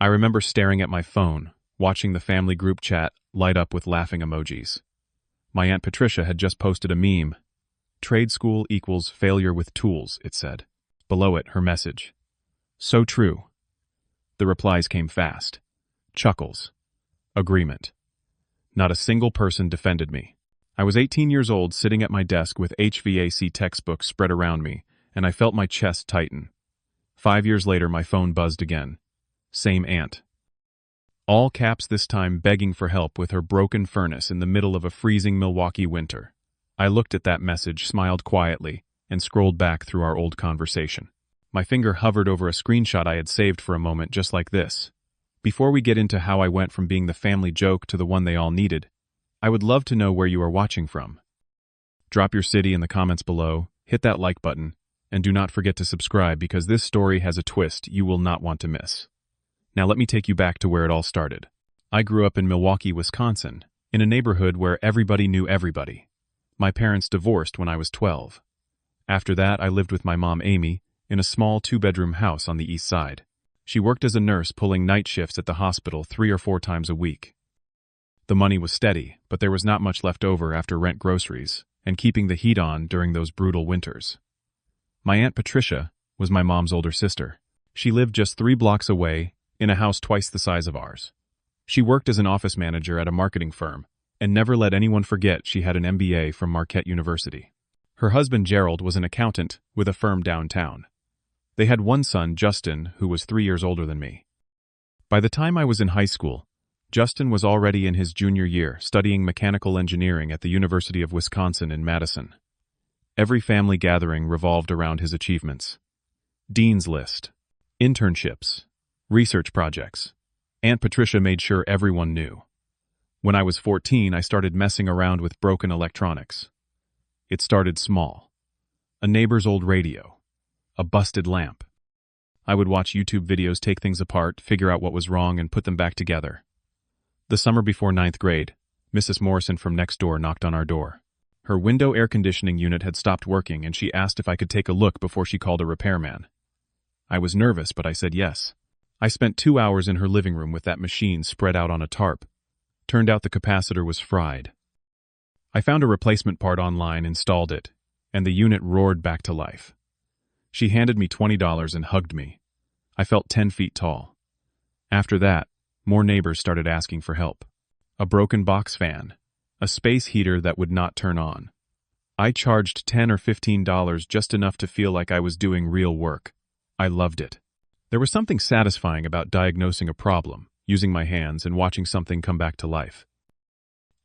I remember staring at my phone, watching the family group chat light up with laughing emojis. My Aunt Patricia had just posted a meme. Trade school equals failure with tools, it said. Below it, her message. So true. The replies came fast. Chuckles. Agreement. Not a single person defended me. I was 18 years old, sitting at my desk with HVAC textbooks spread around me, and I felt my chest tighten. 5 years later, my phone buzzed again. Same aunt. All caps this time, begging for help with her broken furnace in the middle of a freezing Milwaukee winter. I looked at that message, smiled quietly, and scrolled back through our old conversation. My finger hovered over a screenshot I had saved for a moment, just like this. Before we get into how I went from being the family joke to the one they all needed, I would love to know where you are watching from. Drop your city in the comments below, hit that like button, and do not forget to subscribe because this story has a twist you will not want to miss. Now let me take you back to where it all started. I grew up in Milwaukee, Wisconsin, in a neighborhood where everybody knew everybody. My parents divorced when I was 12. After that, I lived with my mom, Amy, in a small 2-bedroom house on the east side. She worked as a nurse, pulling night shifts at the hospital 3 or 4 times a week. The money was steady, but there was not much left over after rent, groceries, and keeping the heat on during those brutal winters. My Aunt Patricia was my mom's older sister. She lived just 3 blocks away, in a house twice the size of ours. She worked as an office manager at a marketing firm, and never let anyone forget she had an MBA from Marquette University. Her husband, Gerald, was an accountant with a firm downtown. They had one son, Justin, who was 3 years older than me. By the time I was in high school, Justin was already in his junior year, studying mechanical engineering at the University of Wisconsin in Madison. Every family gathering revolved around his achievements. Dean's List, internships, research projects. Aunt Patricia made sure everyone knew. When I was 14, I started messing around with broken electronics. It started small. A neighbor's old radio. A busted lamp. I would watch YouTube videos, take things apart, figure out what was wrong, and put them back together. The summer before 9th grade, Mrs. Morrison from next door knocked on our door. Her window air conditioning unit had stopped working, and she asked if I could take a look before she called a repairman. I was nervous, but I said yes. I spent 2 hours in her living room with that machine spread out on a tarp. Turned out the capacitor was fried. I found a replacement part online, installed it, and the unit roared back to life. She handed me $20 and hugged me. I felt 10 feet tall. After that, more neighbors started asking for help. A broken box fan. A space heater that would not turn on. I charged $10 or $15, just enough to feel like I was doing real work. I loved it. There was something satisfying about diagnosing a problem, using my hands, and watching something come back to life.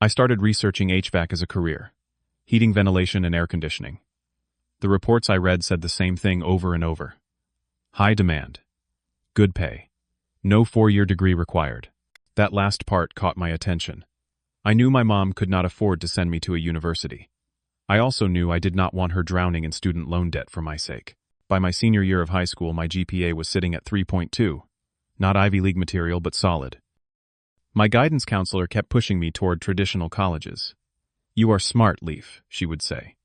I started researching HVAC as a career. Heating, ventilation, and air conditioning. The reports I read said the same thing over and over. High demand. Good pay. No 4-year degree required. That last part caught my attention. I knew my mom could not afford to send me to a university. I also knew I did not want her drowning in student loan debt for my sake. By my senior year of high school, my GPA was sitting at 3.2. Not Ivy League material, but solid. My guidance counselor kept pushing me toward traditional colleges. You are smart, Leaf, she would say.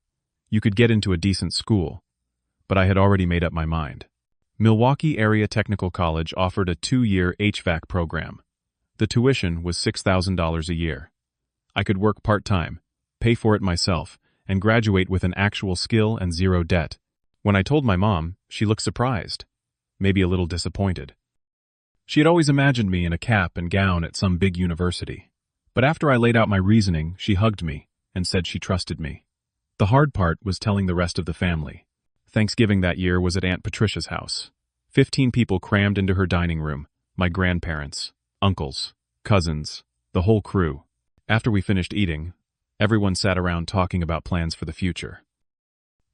You could get into a decent school. But I had already made up my mind. Milwaukee Area Technical College offered a 2-year HVAC program. The tuition was $6,000 a year. I could work part-time, pay for it myself, and graduate with an actual skill and 0 debt. When I told my mom, she looked surprised, maybe a little disappointed. She had always imagined me in a cap and gown at some big university. But after I laid out my reasoning, she hugged me and said she trusted me. The hard part was telling the rest of the family. Thanksgiving that year was at Aunt Patricia's house. 15 people crammed into her dining room, my grandparents, uncles, cousins, the whole crew. After we finished eating, everyone sat around talking about plans for the future.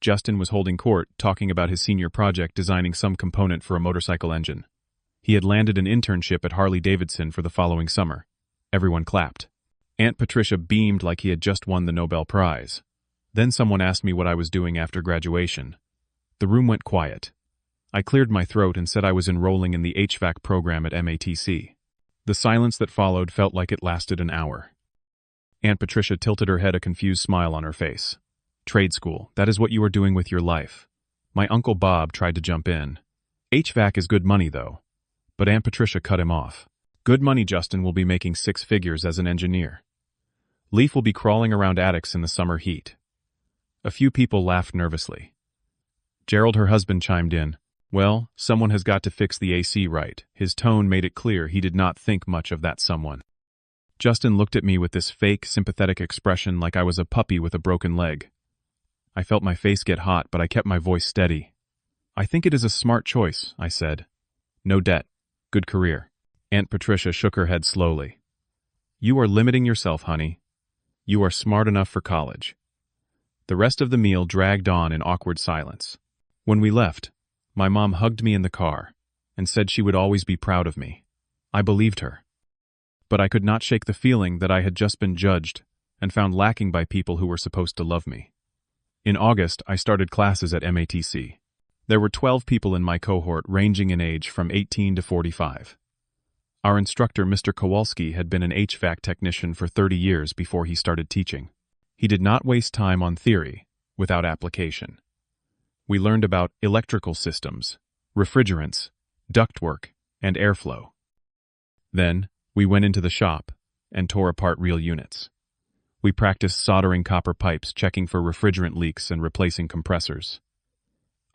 Justin was holding court, talking about his senior project, designing some component for a motorcycle engine. He had landed an internship at Harley-Davidson for the following summer. Everyone clapped. Aunt Patricia beamed like he had just won the Nobel Prize. Then someone asked me what I was doing after graduation. The room went quiet. I cleared my throat and said I was enrolling in the HVAC program at MATC. The silence that followed felt like it lasted an hour. Aunt Patricia tilted her head, a confused smile on her face. Trade school, that is what you are doing with your life. My Uncle Bob tried to jump in. HVAC is good money, though. But Aunt Patricia cut him off. Good money, Justin will be making 6 figures as an engineer. Leaf will be crawling around attics in the summer heat. A few people laughed nervously. Gerald, her husband, chimed in. Well, someone has got to fix the AC right. His tone made it clear he did not think much of that someone. Justin looked at me with this fake, sympathetic expression like I was a puppy with a broken leg. I felt my face get hot, but I kept my voice steady. I think it is a smart choice, I said. No debt. Good career. Aunt Patricia shook her head slowly. You are limiting yourself, honey. You are smart enough for college. The rest of the meal dragged on in awkward silence. When we left, my mom hugged me in the car and said she would always be proud of me. I believed her. But I could not shake the feeling that I had just been judged and found lacking by people who were supposed to love me. In August, I started classes at MATC. There were 12 people in my cohort ranging in age from 18 to 45. Our instructor, Mr. Kowalski, had been an HVAC technician for 30 years before he started teaching. He did not waste time on theory without application. We learned about electrical systems, refrigerants, ductwork, and airflow. Then, we went into the shop and tore apart real units. We practiced soldering copper pipes, checking for refrigerant leaks, and replacing compressors.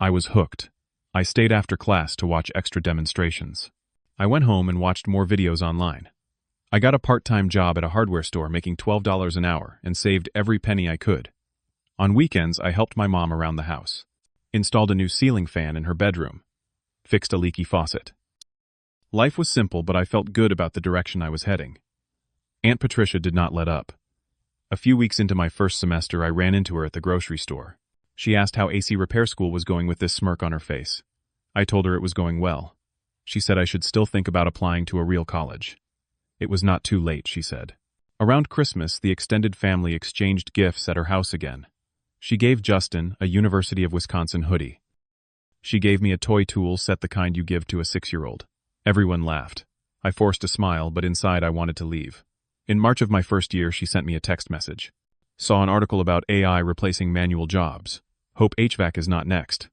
I was hooked. I stayed after class to watch extra demonstrations. I went home and watched more videos online. I got a part-time job at a hardware store making $12 an hour and saved every penny I could. On weekends, I helped my mom around the house. Installed a new ceiling fan in her bedroom. Fixed a leaky faucet. Life was simple, but I felt good about the direction I was heading. Aunt Patricia did not let up. A few weeks into my first semester, I ran into her at the grocery store. She asked how AC repair school was going with this smirk on her face. I told her it was going well. She said I should still think about applying to a real college. It was not too late, she said. Around Christmas, the extended family exchanged gifts at her house again. She gave Justin a University of Wisconsin hoodie. She gave me a toy tool set, the kind you give to a 6-year-old. Everyone laughed. I forced a smile, but inside I wanted to leave. In March of my first year, she sent me a text message. Saw an article about AI replacing manual jobs. Hope HVAC is not next.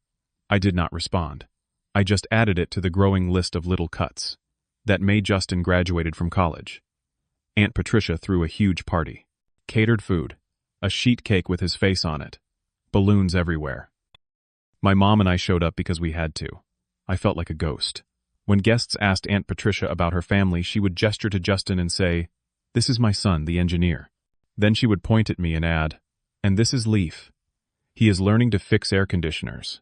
I did not respond. I just added it to the growing list of little cuts. That May, Justin graduated from college. Aunt Patricia threw a huge party. Catered food. A sheet cake with his face on it. Balloons everywhere. My mom and I showed up because we had to. I felt like a ghost. When guests asked Aunt Patricia about her family, she would gesture to Justin and say, "This is my son, the engineer." Then she would point at me and add, "And this is Leaf. He is learning to fix air conditioners."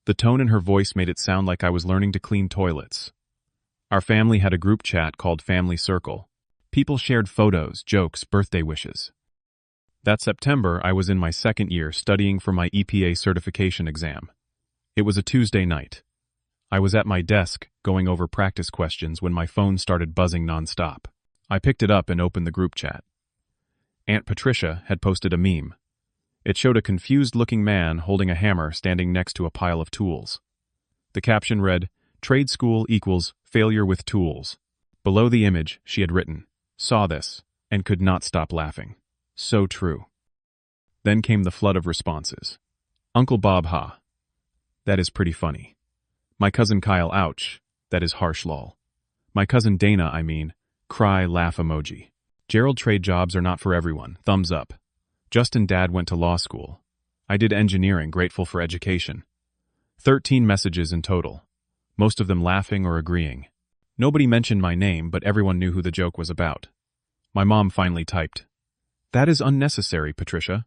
The tone in her voice made it sound like I was learning to clean toilets. Our family had a group chat called Family Circle. People shared photos, jokes, birthday wishes. That September, I was in my second year studying for my EPA certification exam. It was a Tuesday night. I was at my desk, going over practice questions, when my phone started buzzing nonstop. I picked it up and opened the group chat. Aunt Patricia had posted a meme. It showed a confused-looking man holding a hammer standing next to a pile of tools. The caption read, "Trade school equals failure with tools." Below the image, she had written, "Saw this, and could not stop laughing. So true." Then came the flood of responses. Uncle Bob, ha. That is pretty funny. My cousin Kyle, ouch. That is harsh, lol. My cousin Dana, cry, laugh emoji. Gerald, trade jobs are not for everyone, thumbs up. Justin, dad went to law school. I did engineering, grateful for education. 13 messages in total. Most of them laughing or agreeing. Nobody mentioned my name, but everyone knew who the joke was about. My mom finally typed, "That is unnecessary, Patricia."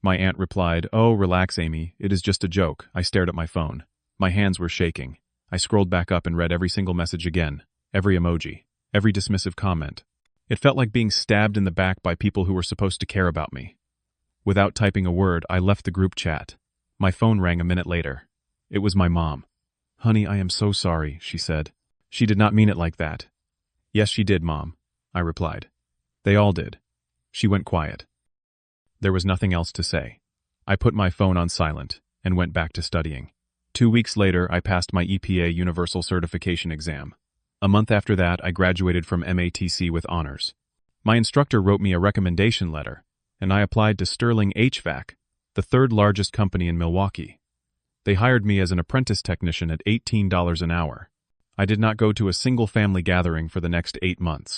My aunt replied, "Oh, relax, Amy. It is just a joke." I stared at my phone. My hands were shaking. I scrolled back up and read every single message again, every emoji, every dismissive comment. It felt like being stabbed in the back by people who were supposed to care about me. Without typing a word, I left the group chat. My phone rang a minute later. It was my mom. "Honey, I am so sorry," she said. "She did not mean it like that." "Yes, she did, Mom," I replied. "They all did." She went quiet. There was nothing else to say. I put my phone on silent and went back to studying. 2 weeks later, I passed my EPA Universal Certification exam. A month after that, I graduated from MATC with honors. My instructor wrote me a recommendation letter, and I applied to Sterling HVAC, the third largest company in Milwaukee. They hired me as an apprentice technician at $18 an hour. I did not go to a single family gathering for the next 8 months.